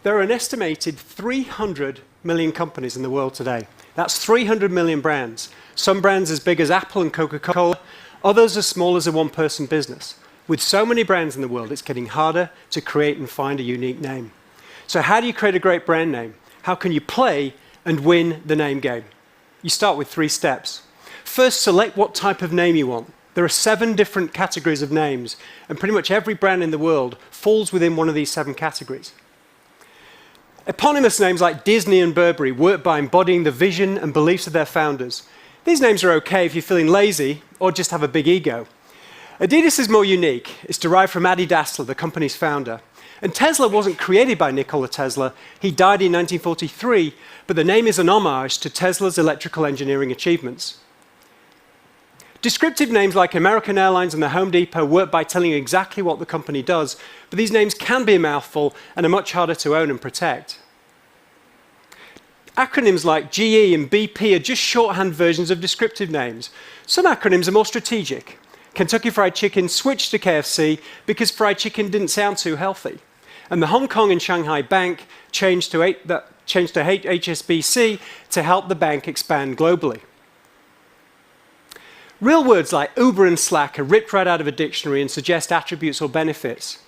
There are an estimated 300 million companies in the world today. That's 300 million brands. Some brands as big as Apple and Coca-Cola, others as small as a one-person business. With so many brands in the world, it's getting harder to create and find a unique name. So how do you create a great brand name? How can you play and win the name game? You start with 3 steps. First, select what type of name you want. There are 7 different categories of names, and pretty much every brand in the world falls within one of these 7 categories. Eponymous names like Disney and Burberry work by embodying the vision and beliefs of their founders. These names are okay if you're feeling lazy or just have a big ego. Adidas is more unique. It's derived from Adi Dassler, the company's founder. And Tesla wasn't created by Nikola Tesla. He died in 1943, but the name is an homage to Tesla's electrical engineering achievements. Descriptive names like American Airlines and the Home Depot work by telling you exactly what the company does, but these names can be a mouthful and are much harder to own and protect. Acronyms like GE and BP are just shorthand versions of descriptive names. Some acronyms are more strategic. Kentucky Fried Chicken switched to KFC because fried chicken didn't sound too healthy. And the Hong Kong and Shanghai Bank changed to HSBC to help the bank expand globally. Real words like Uber and Slack are ripped right out of a dictionary and suggest attributes or benefits.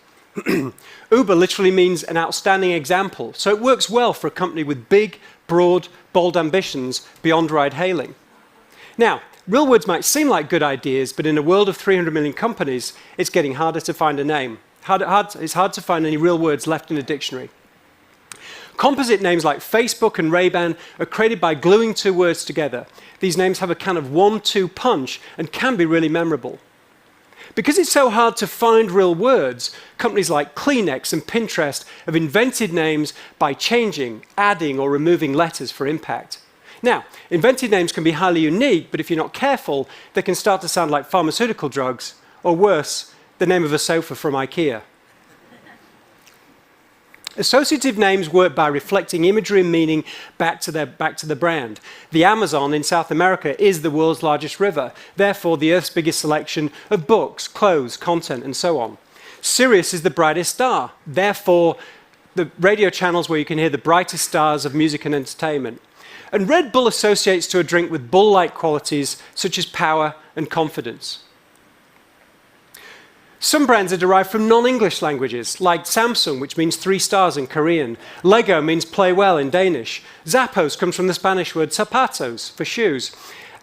Uber literally means an outstanding example, so it works well for a company with big, broad, bold ambitions beyond ride-hailing. Now, real words might seem like good ideas, but in a world of 300 million companies, it's getting harder to find a name. It's hard to find any real words left in a dictionary. Composite names like Facebook and Ray-Ban are created by gluing 2 words together. These names have a kind of 1-2 punch and can be really memorable. Because it's so hard to find real words, companies like Kleenex and Pinterest have invented names by changing, adding, or removing letters for impact. Now, invented names can be highly unique, but if you're not careful, they can start to sound like pharmaceutical drugs, or worse, the name of a sofa from IKEA. Associative names work by reflecting imagery and meaning back to the brand. The Amazon in South America is the world's largest river, therefore the Earth's biggest selection of books, clothes, content, and so on. Sirius is the brightest star, therefore the radio channels where you can hear the brightest stars of music and entertainment. And Red Bull associates to a drink with bull-like qualities such as power and confidence. Some brands are derived from non-English languages, like Samsung, which means 3 stars in Korean. Lego means play well in Danish. Zappos comes from the Spanish word zapatos, for shoes.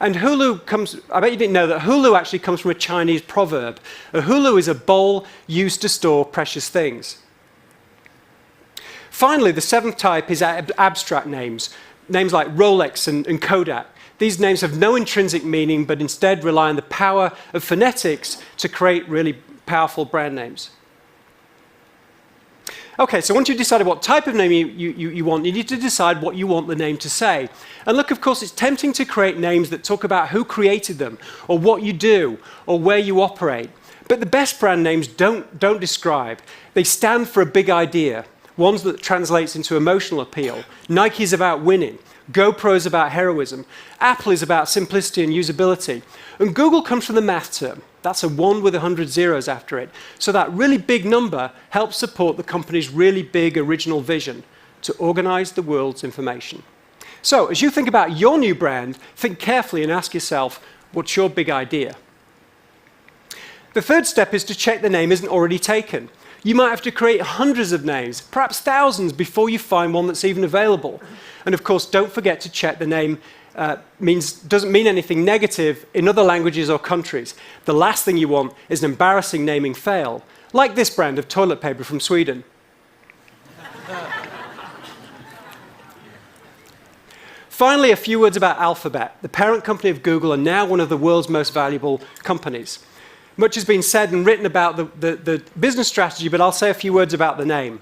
And Hulu comes, I bet you didn't know that Hulu actually comes from a Chinese proverb. A hulu is a bowl used to store precious things. Finally, the 7th type is abstract names. Names like Rolex and Kodak. These names have no intrinsic meaning, but instead rely on the power of phonetics to create really powerful brand names. Okay, so once you've decided what type of name you want, you need to decide what you want the name to say. And look, of course, it's tempting to create names that talk about who created them, or what you do, or where you operate. But the best brand names don't describe. They stand for a big idea, ones that translates into emotional appeal. Nike is about winning. GoPro is about heroism. Apple is about simplicity and usability. And Google comes from the math term. That's a 1 with 100 zeros after it. So that really big number helps support the company's really big original vision to organize the world's information. So as you think about your new brand, think carefully and ask yourself, what's your big idea? The 3rd step is to check the name isn't already taken. You might have to create hundreds of names, perhaps thousands, before you find one that's even available. And of course, don't forget to check the name doesn't mean anything negative in other languages or countries. The last thing you want is an embarrassing naming fail, like this brand of toilet paper from Sweden. Finally, a few words about Alphabet. The parent company of Google and now one of the world's most valuable companies. Much has been said and written about the business strategy, but I'll say a few words about the name.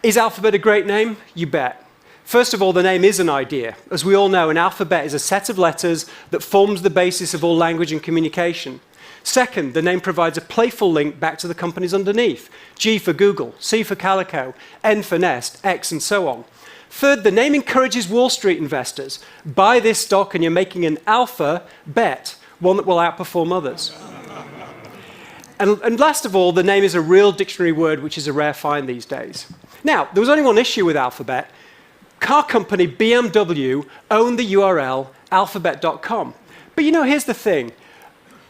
Is Alphabet a great name? You bet. First of all, the name is an idea. As we all know, an alphabet is a set of letters that forms the basis of all language and communication. Second, the name provides a playful link back to the companies underneath. G for Google, C for Calico, N for Nest, X, and so on. Third, the name encourages Wall Street investors. Buy this stock and you're making an alpha bet, one that will outperform others. And last of all, the name is a real dictionary word, which is a rare find these days. Now, there was only one issue with Alphabet. Car company BMW owned the URL alphabet.com. But you know, here's the thing.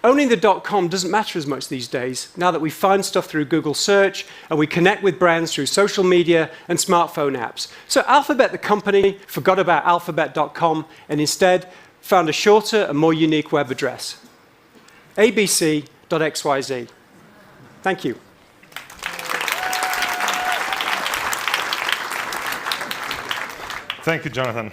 Owning the .com doesn't matter as much these days, now that we find stuff through Google search and we connect with brands through social media and smartphone apps. So Alphabet, the company, forgot about alphabet.com and instead found a shorter and more unique web address, abc.xyz. Thank you. Thank you, Jonathan.